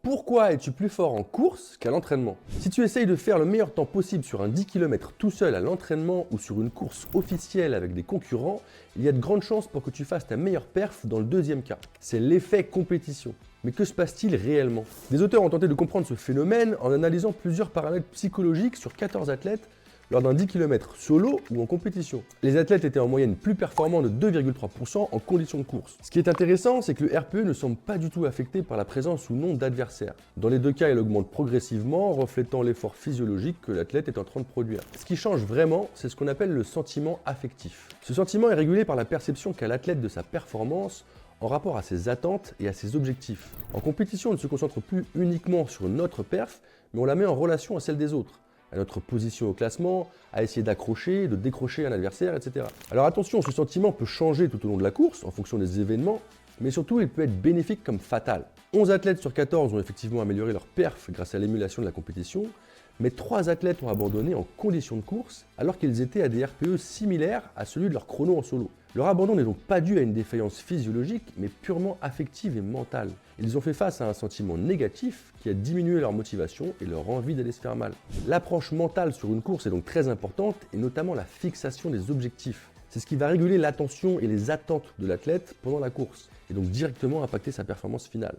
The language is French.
Pourquoi es-tu plus fort en course qu'à l'entraînement? Si tu essayes de faire le meilleur temps possible sur un 10 km tout seul à l'entraînement ou sur une course officielle avec des concurrents, il y a de grandes chances pour que tu fasses ta meilleure perf dans le deuxième cas. C'est l'effet compétition. Mais que se passe-t-il réellement? Des auteurs ont tenté de comprendre ce phénomène en analysant plusieurs paramètres psychologiques sur 14 athlètes lors d'un 10 km solo ou en compétition. Les athlètes étaient en moyenne plus performants de 2,3% en conditions de course. Ce qui est intéressant, c'est que le RPE ne semble pas du tout affecté par la présence ou non d'adversaires. Dans les deux cas, il augmente progressivement, reflétant l'effort physiologique que l'athlète est en train de produire. Ce qui change vraiment, c'est ce qu'on appelle le sentiment affectif. Ce sentiment est régulé par la perception qu'a l'athlète de sa performance en rapport à ses attentes et à ses objectifs. En compétition, on ne se concentre plus uniquement sur notre perf, mais on la met en relation à celle des autres, à notre position au classement, à essayer d'accrocher, de décrocher un adversaire, etc. Alors attention, ce sentiment peut changer tout au long de la course, en fonction des événements, mais surtout il peut être bénéfique comme fatal. 11 athlètes sur 14 ont effectivement amélioré leur perf grâce à l'émulation de la compétition, mais 3 athlètes ont abandonné en condition de course alors qu'ils étaient à des RPE similaires à celui de leur chrono en solo. Leur abandon n'est donc pas dû à une défaillance physiologique, mais purement affective et mentale. Ils ont fait face à un sentiment négatif qui a diminué leur motivation et leur envie d'aller se faire mal. L'approche mentale sur une course est donc très importante, et notamment la fixation des objectifs. C'est ce qui va réguler l'attention et les attentes de l'athlète pendant la course, et donc directement impacter sa performance finale.